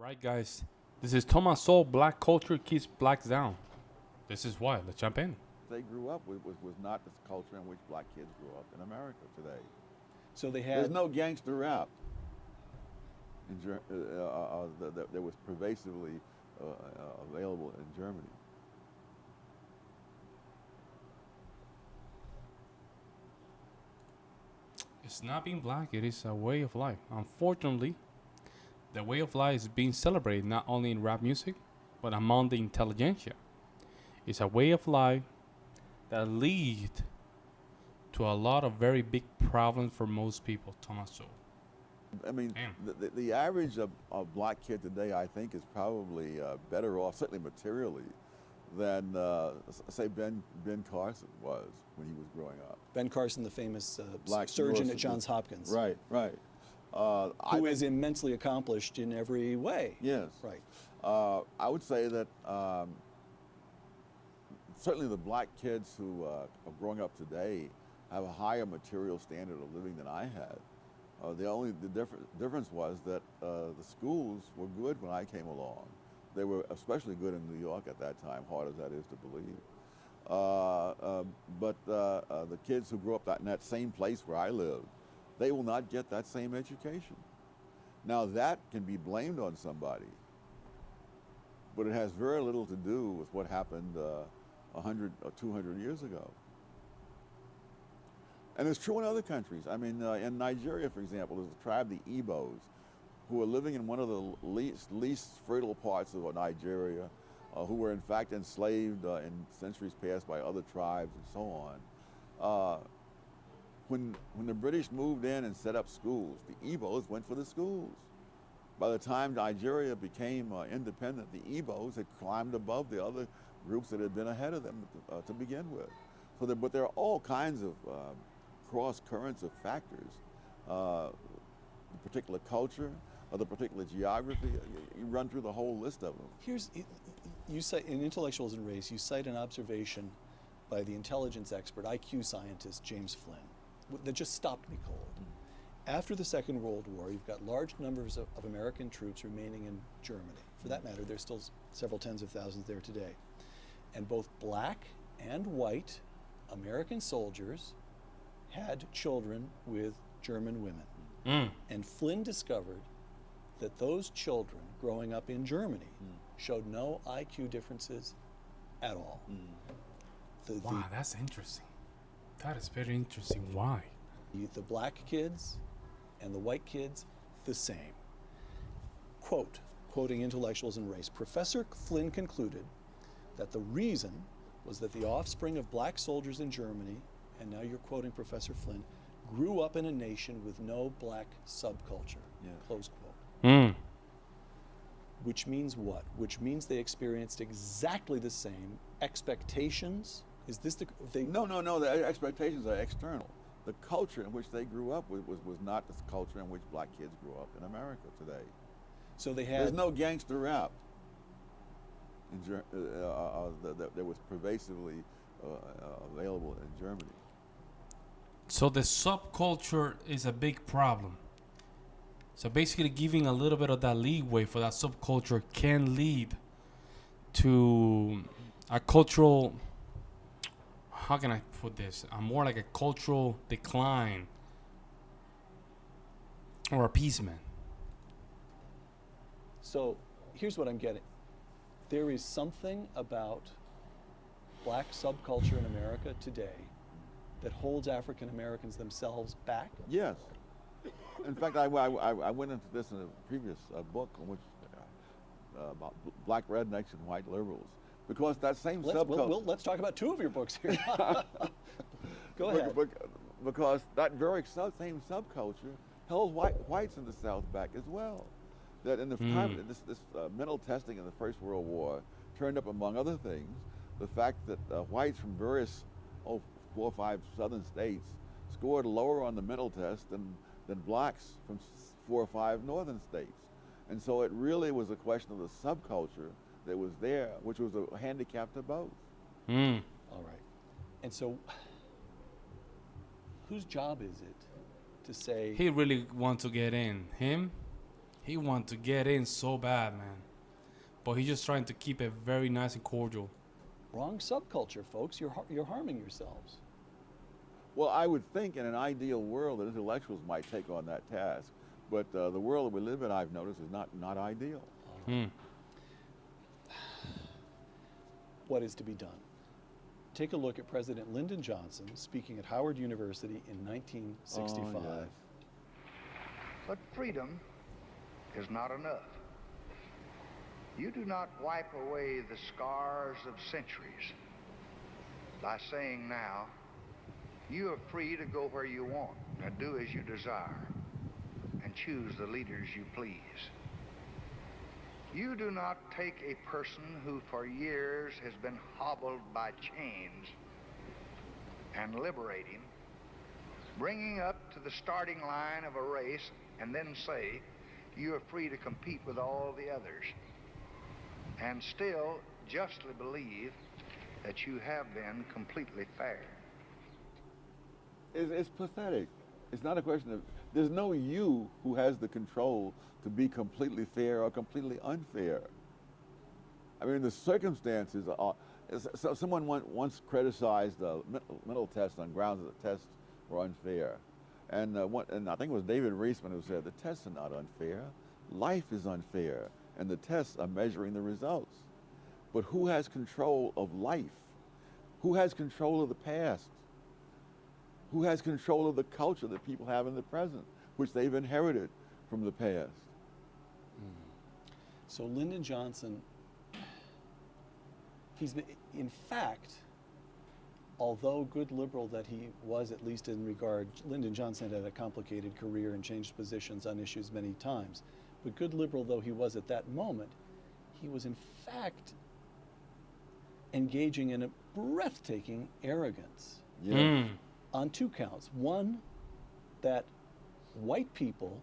Right, guys. This is Thomas Sowell. Black culture keeps blacks down. This is why. Let's jump in. They grew up with was not the culture in which black kids grew up in America today. So they There's had no gangster rap that was pervasively available in Germany. It's not being black. It is a way of life. Unfortunately, the way of life is being celebrated not only in rap music, but among the intelligentsia. It's a way of life that leads to a lot of very big problems for most people. Thomas Sowell. I mean, Damn. the average of black kid today, I think, is probably better off, certainly materially, than say Ben Carson was when he was growing up. Ben Carson, the famous Black surgeon neurosurgeon. at Johns Hopkins, Right, right. who is immensely accomplished in every way. Yes. Right. I would say that certainly the black kids who are growing up today have a higher material standard of living than I had. The difference was that the schools were good when I came along. They were especially good in New York at that time, hard as that is to believe. But the kids who grew up in that same place where I lived, they will not get that same education. Now that can be blamed on somebody, but it has very little to do with what happened 100 or 200 years ago. And it's true in other countries. I mean, in Nigeria, for example, there's a tribe, the Igbos, who are living in one of the least fertile parts of Nigeria, who were in fact enslaved in centuries past by other tribes and so on. When the British moved in and set up schools, the Igbos went for the schools. By the time Nigeria became independent, the Igbos had climbed above the other groups that had been ahead of them to begin with. But there are all kinds of cross currents of factors, the particular culture, or the particular geography. You run through the whole list of them. You cite in Intellectuals and Race, you cite an observation by the intelligence expert, IQ scientist James Flynn, that just stopped me cold. After the Second World War, you've got large numbers of American troops remaining in Germany. For that matter, there's still several tens of thousands there today. And both black and white American soldiers had children with German women. And Flynn discovered that those children growing up in Germany showed no IQ differences at all. Wow, that's interesting. That is very interesting. Why? The black kids and the white kids, the same. Quoting Intellectuals and Race, Professor Flynn concluded that the reason was that the offspring of black soldiers in Germany, and now you're quoting Professor Flynn, grew up in a nation with no black subculture, close quote. Which means what? Which means they experienced exactly the same expectations. Is this the... No, the expectations are external. The culture in which they grew up was not the culture in which black kids grew up in America today. So they had... There's no gangster rap that was pervasively available in Germany. So the subculture is a big problem. So basically giving a little bit of that leeway for that subculture can lead to a cultural, how can I put this? More like a cultural decline or appeasement. So here's what I'm getting. There is something about black subculture in America today that holds African Americans themselves back. Yes. In fact, I went into this in a previous book on which about black rednecks and white liberals, because that same subculture. Let's talk about two of your books here. Go ahead. Because that very same subculture held whites in the South back as well. That in the time this mental testing in the First World War turned up, among other things, the fact that whites from various 4 or 5 southern states scored lower on the mental test than blacks from 4 or 5 northern states. And so it really was a question of the subculture that was there, which was a handicap to both. All right. And so whose job is it to say... He really wants to get in. Him He wants to get in so bad, man. But he's just trying to keep it very nice and cordial. Wrong subculture, folks. You're harming yourselves. Well, I would think in an ideal world that intellectuals might take on that task, but the world that we live in, I've noticed, is not ideal. Hmm. What is to be done? Take a look at President Lyndon Johnson speaking at Howard University in 1965. Oh, yes. But freedom is not enough. You do not wipe away the scars of centuries by saying now, you are free to go where you want and do as you desire and choose the leaders you please. You do not take a person who for years has been hobbled by chains and liberate him, bringing up to the starting line of a race, and then say, you are free to compete with all the others, and still justly believe that you have been completely fair. It's pathetic. It's not a question of, there's no you who has the control to be completely fair or completely unfair. I mean, the circumstances are, so someone once criticized the mental tests on grounds that the tests were unfair. And I think it was David Reisman who said, the tests are not unfair. Life is unfair, and the tests are measuring the results. But who has control of life? Who has control of the past? Who has control of the culture that people have in the present, which they've inherited from the past? So Lyndon Johnson, in fact, although good liberal that he was, at least in regard, Lyndon Johnson had a complicated career and changed positions on issues many times, but good liberal though he was at that moment, he was in fact engaging in a breathtaking arrogance. Yeah. On two counts. One, that white people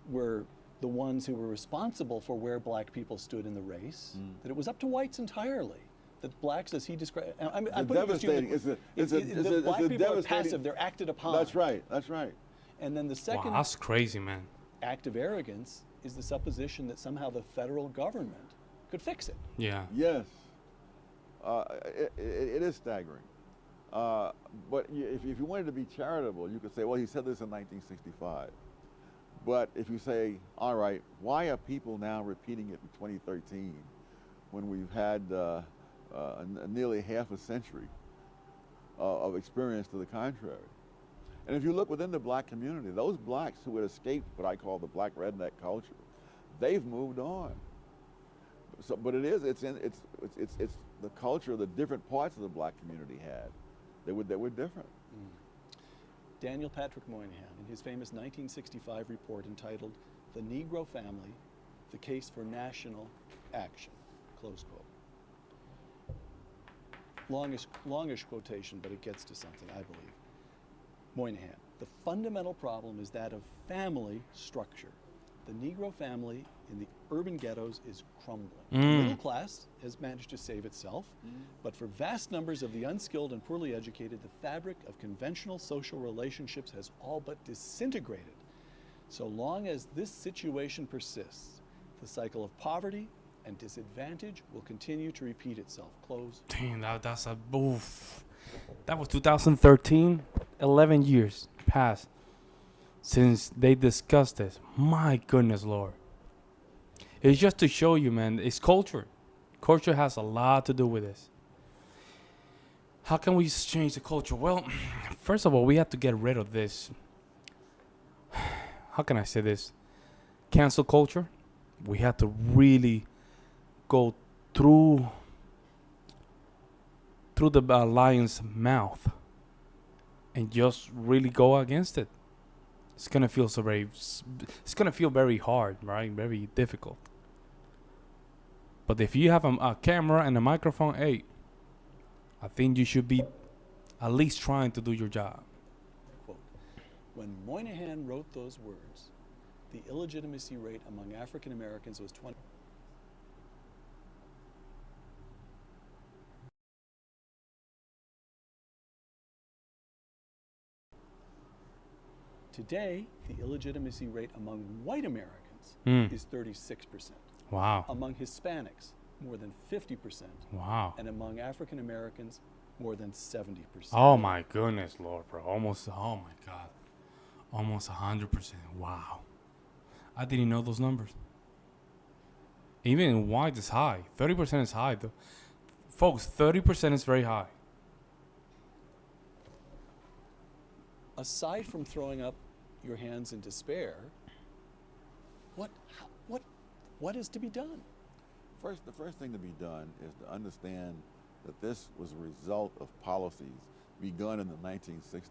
were the ones who were responsible for where black people stood in the race, that it was up to whites entirely. That blacks, as he described, I'm putting it to you, the black people are passive, they're acted upon. That's right, that's right. And then the second Wow, that's crazy, man. act of arrogance is the supposition that somehow the federal government could fix it. Yeah. Yes. It is staggering. But if you wanted to be charitable, you could say, well, he said this in 1965. But if you say, all right, why are people now repeating it in 2013 when we've had nearly half a century of experience to the contrary? And if you look within the black community, those blacks who had escaped what I call the black redneck culture, they've moved on. So, but it's the culture the different parts of the black community had. They were different. Daniel Patrick Moynihan, in his famous 1965 report entitled "The Negro Family: The Case for National Action," close quote. Longish quotation, but it gets to something, I believe. Moynihan: the fundamental problem is that of family structure. The Negro family in the urban ghettos is crumbling. The middle class has managed to save itself, but for vast numbers of the unskilled and poorly educated, the fabric of conventional social relationships has all but disintegrated. So long as this situation persists, the cycle of poverty and disadvantage will continue to repeat itself. Close. Damn, that's a oof. That was 2013. 11 years passed since they discussed this. My goodness, Lord. It's just to show you, man, it's culture. Culture has a lot to do with this. How can we change the culture? Well, first of all, we have to get rid of this. How can I say this? Cancel culture. We have to really go through the lion's mouth and just really go against it. It's gonna feel it's gonna feel very hard, right? Very difficult. But if you have a camera and a microphone, hey, I think you should be at least trying to do your job. Quote, when Moynihan wrote those words, the illegitimacy rate among African Americans was 20. Today, the illegitimacy rate among white Americans whites Mm. is 36%. Wow. Among Hispanics, more than 50%. Wow. And among African Americans, more than 70%. Oh my goodness, Lord, bro. Almost. Oh my God. Almost 100%. Wow. I didn't know those numbers. Even in white is high. 30% is high, though. Folks, 30% is very high. Aside from throwing up your hands in despair, what is to be done? The first thing to be done is to understand that this was a result of policies begun in the 1960s.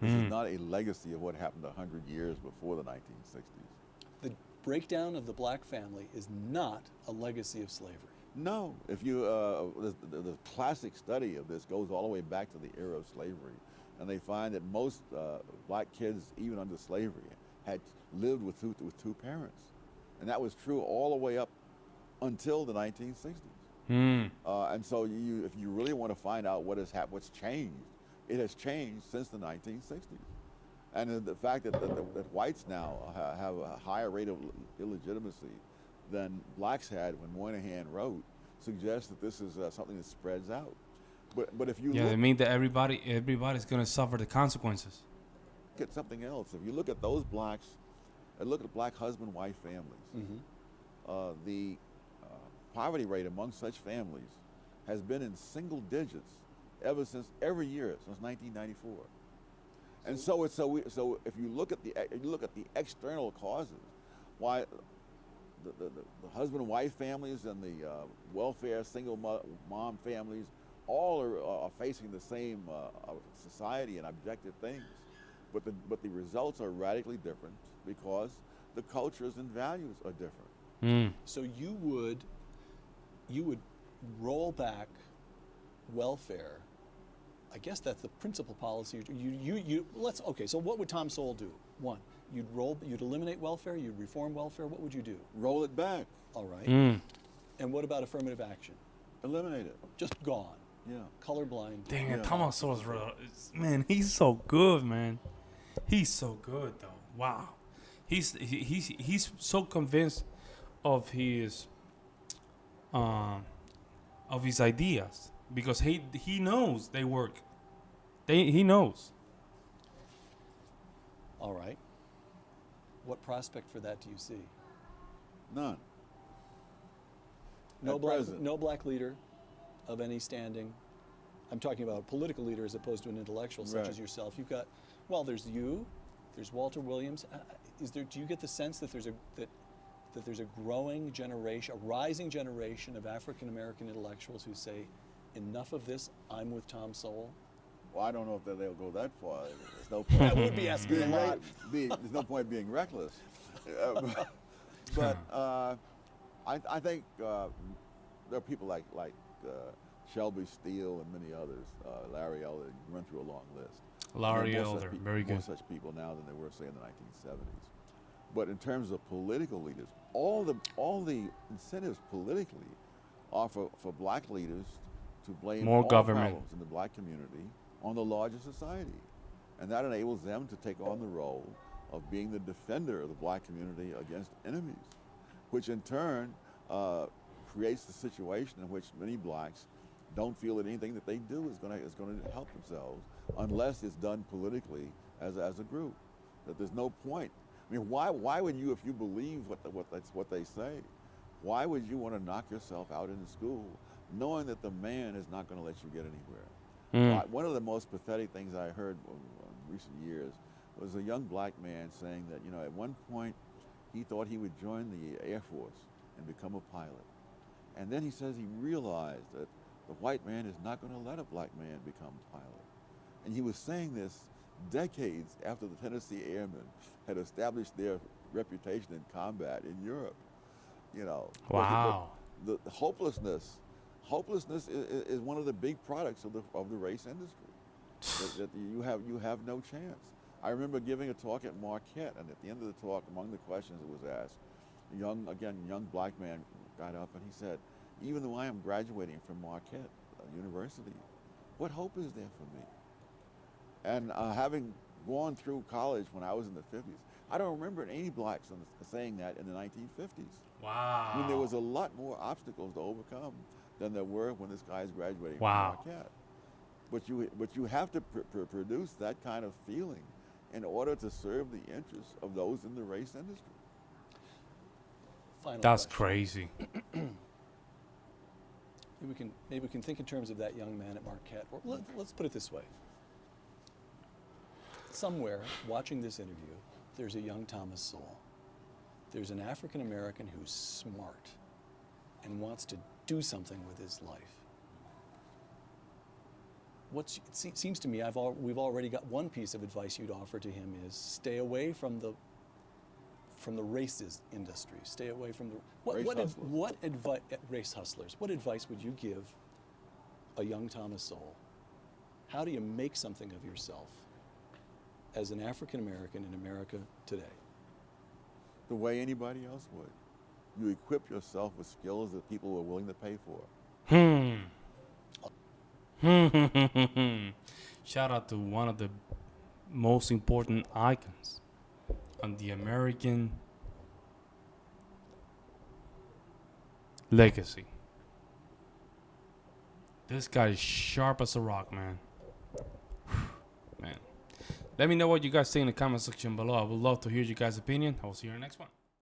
This is not a legacy of what happened 100 years before the 1960s. The breakdown of the black family is not a legacy of slavery. No, if you the classic study of this goes all the way back to the era of slavery, and they find that most black kids, even under slavery, had lived with two parents, and that was true all the way up until the 1960s. And so, if you really want to find out what has happened, what's changed, it has changed since the 1960s. And the fact that whites now have a higher rate of illegitimacy than blacks had when Moynihan wrote suggests that this is something that spreads out. But if you Yeah, look they mean that everybody's gonna suffer the consequences. at something else, if you look at those blacks, and look at black husband-wife families, the poverty rate among such families has been in single digits every year since 1994. And so if you look at the external causes, why the husband and wife families and the welfare single mom families all are facing the same society and objective things, but the results are radically different because the cultures and values are different. So you would roll back welfare. I guess that's the principal policy. So what would Tom Sowell do? One, you'd eliminate welfare, you'd reform welfare. What would you do? Roll it back, All right. And what about affirmative action? eliminate it. Just gone. Yeah. Colorblind. Dang it, Yeah. Thomas Sowell's man, he's so good, man. He's so good, though. Wow, he's so convinced of his ideas because he knows they work. He knows. All right. What prospect for that do you see? None. No At black, present. no black leader of any standing. I'm talking about a political leader as opposed to an intellectual such Right. as yourself. You've got, well, there's you, there's Walter Williams. Do you get the sense that there's a growing generation, a rising generation of African American intellectuals who say, enough of this, I'm with Tom Sowell? Well, I don't know if they'll go that far. There's no point. I would be asking a lot. There's no point being reckless. I think there are people like Shelby Steele and many others, Larry Elder, run through a long list. Larry There are more Elder, such very more good. such people now than there were, say, in the 1970s. But in terms of political leaders, all the incentives politically are for black leaders to blame More all government. problems in the black community on the larger society. And that enables them to take on the role of being the defender of the black community against enemies, which in turn creates the situation in which many blacks don't feel that anything that they do is going to help themselves unless it's done politically as a group. That there's no point. I mean, why would you, if you believe what they say, why would you want to knock yourself out in school knowing that the man is not going to let you get anywhere? One of the most pathetic things I heard in recent years was a young black man saying that, at one point he thought he would join the Air Force and become a pilot. And then he says he realized that the white man is not going to let a black man become a pilot. And he was saying this decades after the Tennessee Airmen had established their reputation in combat in Europe. Wow. But the hopelessness is one of the big products of the race industry. that you have no chance. I remember giving a talk at Marquette, and at the end of the talk, among the questions that was asked, a young black man got up and he said, "Even though I am graduating from Marquette University, what hope is there for me?" And having gone through college when I was in the 50s, I don't remember any blacks saying that in the 1950s. Wow. I mean, there was a lot more obstacles to overcome than there were when this guy is graduating Wow. from Marquette. But you have to produce that kind of feeling in order to serve the interests of those in the race industry. Final That's question. crazy. Maybe we can think in terms of that young man at Marquette. Or let's put it this way. Somewhere, watching this interview, there's a young Thomas Sowell. There's an African American who's smart and wants to do something with his life. It seems to me we've already got one piece of advice you'd offer to him is stay away from the races industry. Stay away from the what advice race hustlers. What advice would you give a young Thomas Sowell? How do you make something of yourself as an African American in America today? The way anybody else would. You equip yourself with skills that people are willing to pay for. Shout out to one of the most important icons on the American legacy. This guy is sharp as a rock, man. Man. Let me know what you guys think in the comment section below. I would love to hear you guys' opinion. I will see you in the next one.